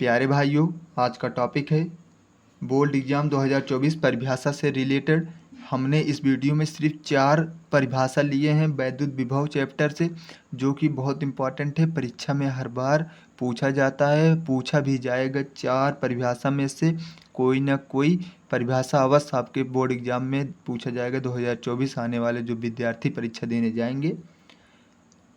प्यारे भाइयों, आज का टॉपिक है बोर्ड एग्जाम 2024 परिभाषा से रिलेटेड। हमने इस वीडियो में सिर्फ 4 परिभाषा लिए हैं वैद्युत विभव चैप्टर से, जो कि बहुत इम्पॉर्टेंट है। परीक्षा में हर बार पूछा जाता है, पूछा भी जाएगा। 4 परिभाषा में से कोई ना कोई परिभाषा अवश्य आपके बोर्ड एग्जाम में पूछा जाएगा। 2024 आने वाले जो विद्यार्थी परीक्षा देने जाएंगे,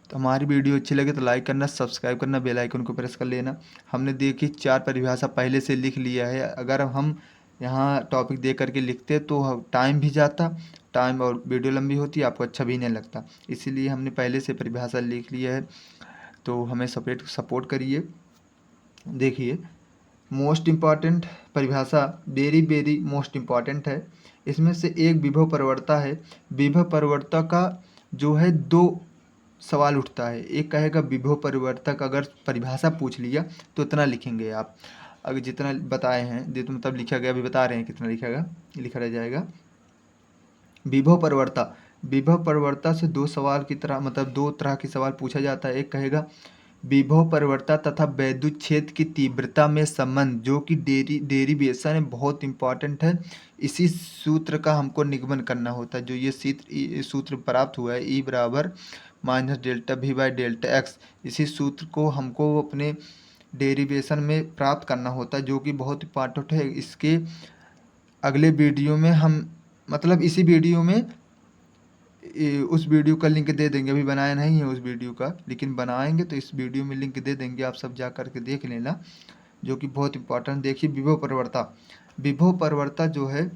तो हमारी वीडियो अच्छी लगे तो लाइक करना, सब्सक्राइब करना, बेल आइकन को प्रेस कर लेना। हमने देखी 4 परिभाषा पहले से लिख लिया है। अगर हम यहाँ टॉपिक दे करके लिखते तो टाइम भी जाता, टाइम और वीडियो लंबी होती, आपको अच्छा भी नहीं लगता। इसीलिए हमने पहले से परिभाषा लिख लिया है, तो हमें सपोर्ट करिए। देखिए, मोस्ट इम्पॉर्टेंट परिभाषा वेरी वेरी मोस्ट इम्पॉर्टेंट है। इसमें से एक विभव परिवर्ता है। विभव परिवर्ता का जो है 2 सवाल उठता है। एक कहेगा विभव परिवर्तक, अगर परिभाषा पूछ लिया तो इतना लिखेंगे आप। अगर जितना बताए हैं तो मतलब लिखा गया, अभी बता रहे हैं कितना लिखा रह जाएगा। विभव परिवर्ता, विभव परिवर्ता से 2 सवाल की तरह, मतलब 2 तरह के सवाल पूछा जाता है। एक कहेगा विभव परिवर्ता तथा विद्युत क्षेत्र की तीव्रता में संबंध, जो कि डेरिवेशन है, बहुत इंपॉर्टेंट है। इसी सूत्र का हमको निगमन करना होता है। जो ये सूत्र प्राप्त हुआ है, E बराबर minus delta V by delta x, इसी सूत्र को हमको अपने डेरिवेशन में प्राप्त करना होता है, जो कि बहुत इंपॉर्टेंट है। इसके अगले वीडियो में हम, मतलब इसी वीडियो में उस वीडियो का लिंक दे देंगे। अभी बनाया नहीं है उस वीडियो का, लेकिन बनाएंगे तो इस वीडियो में लिंक दे देंगे, आप सब जा करके देख लेना, जो कि बहुत इंपॉर्टेंट। देखिए, विभव परिवर्ता, विभव परिवर्ता जो है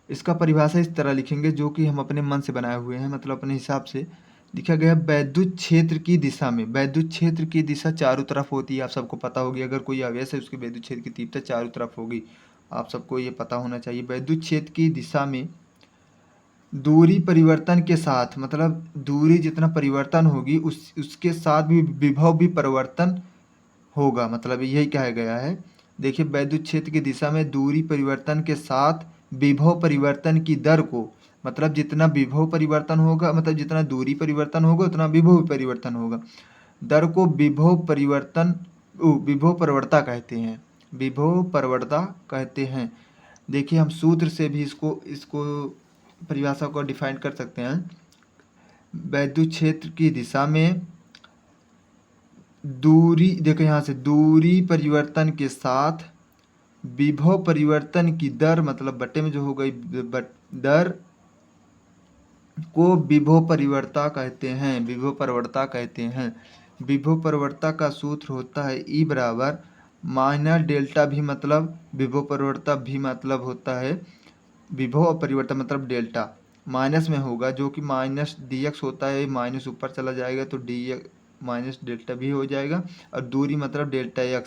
इसका परिभाषा इस तरह लिखेंगे, जो कि हम अपने मन से बनाए हुए हैं, मतलब अपने हिसाब से लिखा गया। वैद्युत क्षेत्र की दिशा में, वैद्युत क्षेत्र की दिशा चारों तरफ होती है, आप सबको पता होगी। अगर कोई आवेश है, उसके वैद्युत क्षेत्र की तीव्रता चारों तरफ होगी, आप सबको ये पता होना चाहिए। वैद्युत क्षेत्र की दिशा में दूरी परिवर्तन के साथ, मतलब दूरी जितना परिवर्तन होगी उसके साथ भी विभव भी परिवर्तन होगा, मतलब यही कहा गया है। देखिए, वैद्युत क्षेत्र की दिशा में दूरी परिवर्तन के साथ विभव परिवर्तन की दर को, मतलब जितना विभव परिवर्तन होगा, मतलब जितना दूरी परिवर्तन होगा उतना विभव परिवर्तन होगा। दर को विभव परिवर्ता कहते हैं, विभव परिवर्ता कहते हैं। देखिए, हम सूत्र से भी इसको परिभाषा को डिफाइन कर सकते हैं। वैद्युत क्षेत्र की दिशा में दूरी, देखो यहाँ से दूरी परिवर्तन के साथ विभव परिवर्तन की दर, मतलब बट्टे में जो हो गई दर को विभव परिवर्ता कहते हैं, विभव परिवर्ता कहते हैं। विभव परिवर्ता का सूत्र होता है E बराबर माइनस डेल्टा V, मतलब विभव परिवर्ता V मतलब होता है विभव और परिवर्तन, मतलब डेल्टा माइनस में होगा, जो कि माइनस dx होता है। माइनस ऊपर चला जाएगा तो dx माइनस डेल्टा V हो जाएगा, और दूरी मतलब डेल्टा x,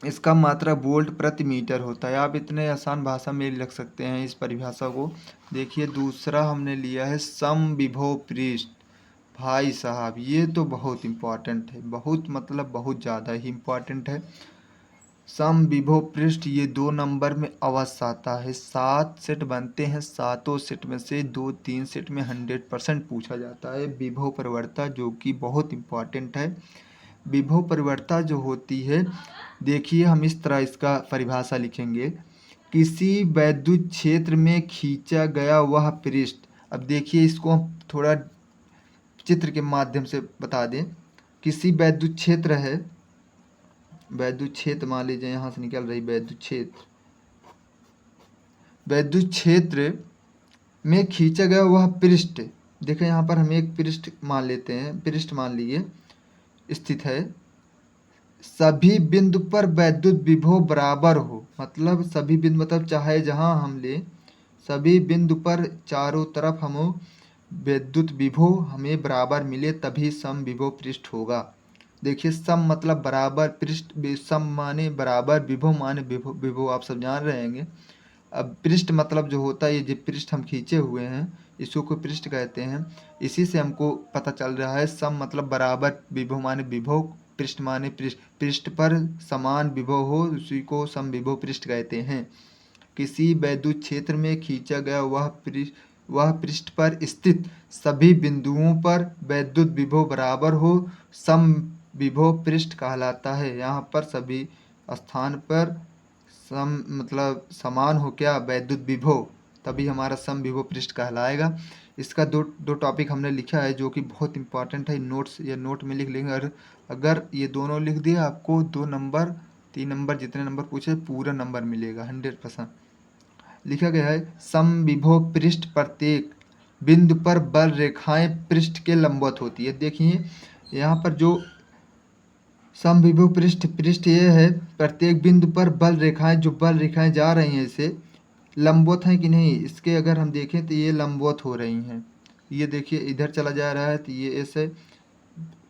इसका मात्रा वोल्ट प्रति मीटर होता है। आप इतने आसान भाषा में लिख सकते हैं इस परिभाषा को। देखिए, दूसरा हमने लिया है समविभव पृष्ठ। भाई साहब, ये तो बहुत इम्पॉर्टेंट है, बहुत मतलब बहुत ज़्यादा ही इम्पॉर्टेंट है। समविभव पृष्ठ ये 2 नंबर में अवश्य आता है। 7 सेट बनते हैं, 7 सेट में से 2-3 सेट में 100% पूछा जाता है विभव परिवर्ता, जो कि बहुत इम्पॉर्टेंट है। विभव परिवर्ता जो होती है, देखिए हम इस तरह इसका परिभाषा लिखेंगे। किसी वैद्युत क्षेत्र में खींचा गया वह पृष्ठ, अब देखिए इसको हम थोड़ा चित्र के माध्यम से बता दें। किसी वैद्युत क्षेत्र है, वैद्युत क्षेत्र मान लीजिए यहाँ से निकल रही वैद्युत क्षेत्र, वैद्युत क्षेत्र में खींचा गया वह पृष्ठ, देखें यहाँ पर हम एक पृष्ठ मान लेते हैं, पृष्ठ मान लिए स्थित है, सभी बिंदु पर वैद्युत विभव बराबर हो, मतलब सभी बिंदु मतलब चाहे जहां हम ले, सभी बिंदु पर चारों तरफ हम विद्युत विभव हमें बराबर मिले, तभी सम विभव पृष्ठ होगा। देखिए, सम मतलब बराबर, पृष्ठ सम माने बराबर, विभव माने विभव आप सब जान रहे हैं। अब पृष्ठ मतलब जो होता है, ये जो पृष्ठ हम खींचे हुए हैं इसको कोई पृष्ठ कहते हैं। इसी से हमको पता चल रहा है सम मतलब बराबर, विभव माने विभव, पृष्ठ माने पृष्ठ पर समान विभव हो, उसी को समविभव पृष्ठ कहते हैं। किसी वैद्युत क्षेत्र में खींचा गया वह पृष्ठ पर स्थित सभी बिंदुओं पर वैद्युत विभव बराबर हो, सम विभव पृष्ठ कहलाता है। यहाँ पर सभी स्थान पर मतलब समान हो क्या वैद्युत विभव, तभी हमारा समविभव पृष्ठ कहलाएगा। इसका दो टॉपिक हमने लिखा है जो कि बहुत इंपॉर्टेंट है, नोट्स या नोट में लिख लेंगे। अगर ये दोनों लिख दिए आपको 2 नंबर 3 नंबर जितने नंबर पूछे पूरा नंबर मिलेगा 100%। लिखा गया है समविभव पृष्ठ प्रत्येक बिंदु पर बल रेखाएं पृष्ठ के लंबवत होती है। देखिए यहाँ पर जो समविभव पृष्ठ ये है, प्रत्येक बिंदु पर बल रेखाएं जा रही हैं इसे लंबवत हैं कि नहीं, इसके अगर हम देखें तो ये लंबवत हो रही हैं। ये देखिए इधर चला जा रहा है तो ये ऐसे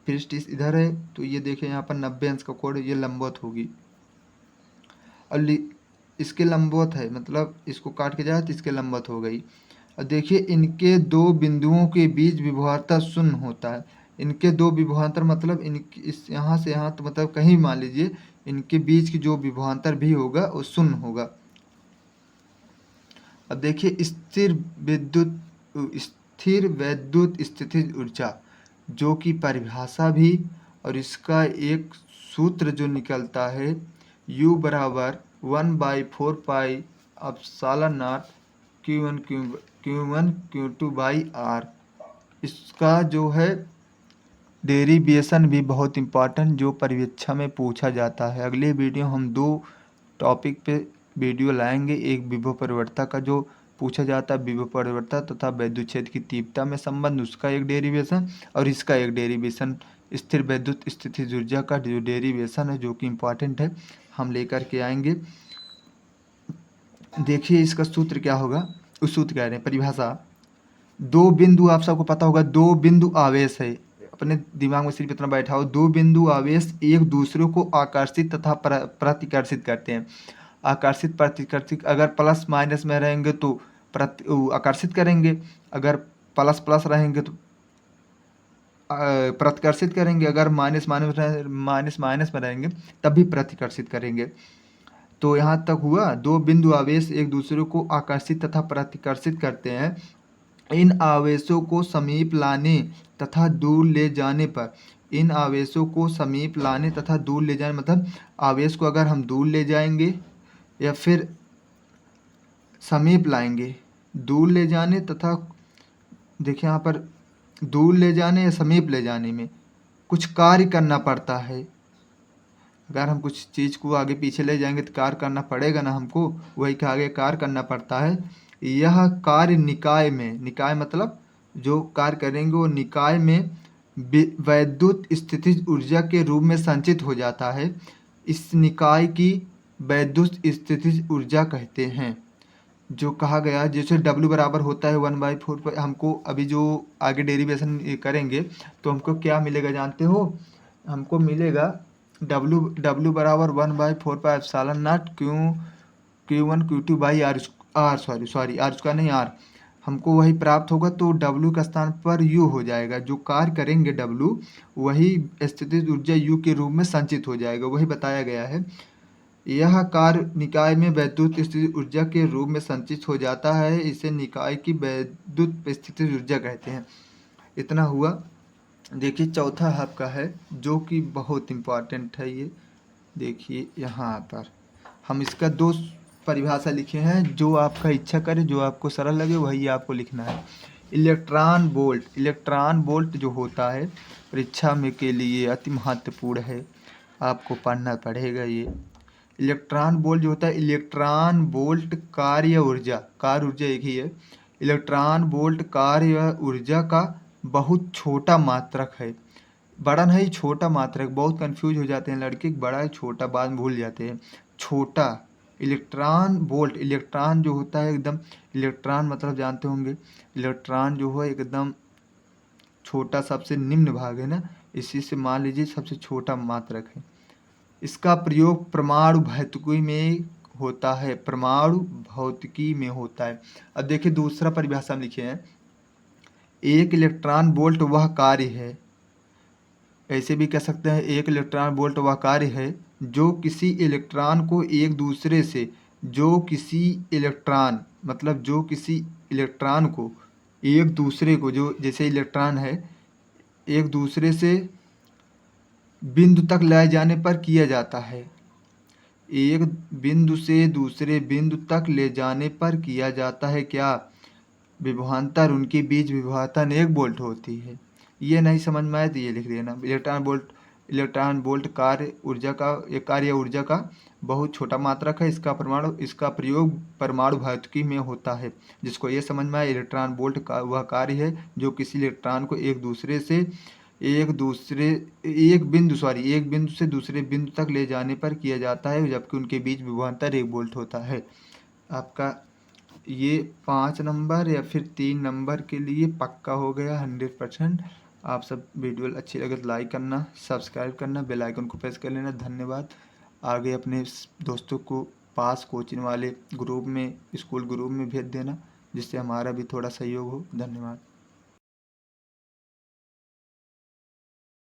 पृष्ठ इधर है, तो ये देखिए यहाँ पर 90 अंश का कोण, ये लंबवत होगी। और इसके लंबवत है, मतलब इसको काट के जाए तो इसके लंबवत हो गई। और देखिए इनके दो बिंदुओं के बीच विभवांतर शून्य होता है। इनके दो विभवांतर मतलब इस यहाँ से यहाँ, तो मतलब कहीं मान लीजिए इनके बीच की जो विभवांतर भी होगा वो शून्य होगा। अब देखिए स्थिर वैद्युत स्थितिज ऊर्जा जो कि परिभाषा भी और इसका एक सूत्र जो निकलता है U बराबर 1/4 pi epsilon not Q1 Q2 by R। इसका जो है डेरिवेशन भी बहुत इम्पोर्टेंट जो परीक्षा में पूछा जाता है। अगले वीडियो हम 2 टॉपिक पे वीडियो लाएंगे, एक विभव परिवर्तक का जो पूछा जाता है विभव परिवर्तक तथा विद्युत क्षेत्र की तीव्रता में संबंध, उसका एक डेरिवेशन, और इसका एक डेरिवेशन स्थिर वैद्युत स्थितिज ऊर्जा का जो डेरिवेशन है जो कि इम्पोर्टेंट है, हम लेकर के आएंगे। देखिए इसका सूत्र क्या होगा, उस सूत्र कह रहे हैं परिभाषा। दो बिंदु, आप सबको पता होगा, दो बिंदु आवेश है, अपने दिमाग में सिर्फ इतना बैठा हो, दो बिंदु आवेश एक दूसरे को आकर्षित तथा प्रतिकर्षित करते हैं। आकर्षित प्रतिकर्षित, अगर प्लस माइनस में रहेंगे तो आकर्षित करेंगे, अगर प्लस प्लस रहेंगे तो प्रतिकर्षित करेंगे, अगर माइनस माइनस में रहेंगे तब भी प्रतिकर्षित करेंगे। तो यहाँ तक हुआ, दो बिंदु आवेश एक दूसरे को आकर्षित तथा प्रतिकर्षित करते हैं। इन आवेशों को समीप लाने तथा दूर ले जाने पर, इन आवेशों को समीप लाने तथा दूर ले जाने मतलब आवेश को अगर हम दूर ले जाएंगे या फिर समीप लाएंगे, दूर ले जाने तथा देखिए यहाँ पर दूर ले जाने या समीप ले जाने में कुछ कार्य करना पड़ता है। अगर हम कुछ चीज़ को आगे पीछे ले जाएंगे तो कार्य करना पड़ेगा ना हमको, वही के आगे कार्य करना पड़ता है। यह कार्य निकाय में, निकाय मतलब जो कार्य करेंगे वो निकाय में वैद्युत स्थितिज ऊर्जा के रूप में संचित हो जाता है। इस निकाय की वैद्युत स्थितिज ऊर्जा कहते हैं। जो कहा गया जैसे W बराबर होता है 1/4 पर, हमको अभी जो आगे डेरिवेशन करेंगे तो हमको क्या मिलेगा जानते हो, हमको मिलेगा W बराबर 1/4 pi epsilon not Q1 Q2 by R sorry R का नहीं R, हमको वही प्राप्त होगा। तो W का स्थान पर U हो जाएगा, जो कार्य करेंगे W वही स्थितिज ऊर्जा U के रूप में संचित हो जाएगा, वही बताया गया है। यह कार्य निकाय में वैद्युत स्थितिज ऊर्जा के रूप में संचित हो जाता है, इसे निकाय की वैद्युत स्थितिज ऊर्जा कहते हैं। इतना हुआ। देखिए चौथा आपका है जो कि बहुत इम्पोर्टेंट है, ये देखिए यहाँ पर हम इसका 2 परिभाषा लिखे हैं, जो आपका इच्छा करे जो आपको सरल लगे वही आपको लिखना है। इलेक्ट्रॉन वोल्ट जो होता है परीक्षा में के लिए अति महत्वपूर्ण है, आपको पढ़ना पड़ेगा। ये इलेक्ट्रॉन वोल्ट जो होता है, इलेक्ट्रॉन वोल्ट कार्य ऊर्जा एक ही है। इलेक्ट्रॉन वोल्ट कार्य ऊर्जा का बहुत छोटा मात्रक है, बड़ा नहीं छोटा मात्रक, बहुत कंफ्यूज हो जाते हैं लड़के, बड़ा है छोटा बाद में भूल जाते हैं। छोटा इलेक्ट्रॉन वोल्ट, इलेक्ट्रॉन जो होता है एकदम, इलेक्ट्रॉन मतलब जानते होंगे, इलेक्ट्रॉन जो है एकदम छोटा, सबसे निम्न भाग है ना, इसी से मान लीजिए सबसे छोटा मात्रक है। इसका प्रयोग परमाणु भौतिकी में होता है, परमाणु भौतिकी में होता है। अब देखिए दूसरा परिभाषा में लिखे हैं, एक इलेक्ट्रॉन वोल्ट वह कार्य है, ऐसे भी कह सकते हैं एक इलेक्ट्रॉन वोल्ट वह कार्य है जो किसी इलेक्ट्रॉन को एक दूसरे से, जो किसी इलेक्ट्रॉन मतलब जो किसी इलेक्ट्रॉन को एक दूसरे को, जो जैसे इलेक्ट्रॉन है एक दूसरे से बिंदु तक लाए जाने पर किया जाता है। एक बिंदु से दूसरे बिंदु तक ले जाने पर किया जाता है क्या? विभवांतर, उनके बीच विभवांतर 1 वोल्ट होती है। ये नहीं समझ में आए तो ये लिख देना। इलेक्ट्रॉन वोल्ट कार्य ऊर्जा का बहुत छोटा मात्रक है। इसका प्रयोग परमाणु भौतिकी में होता है। जिसको ये समझ में आए, इलेक्ट्रॉन वोल्ट का वह कार्य है जो किसी इलेक्ट्रॉन को एक बिंदु से दूसरे बिंदु तक ले जाने पर किया जाता है, जबकि उनके बीच विभवांतर 1 वोल्ट होता है। आपका ये 5 नंबर या फिर 3 नंबर के लिए पक्का हो गया 100%। आप सब वीडियो अच्छी लगे तो लाइक करना, सब्सक्राइब करना, बेल आइकन को प्रेस कर लेना। धन्यवाद। आगे अपने दोस्तों को पास कोचिंग वाले ग्रुप में, स्कूल ग्रुप में भेज देना, जिससे हमारा भी थोड़ा सहयोग हो। धन्यवाद।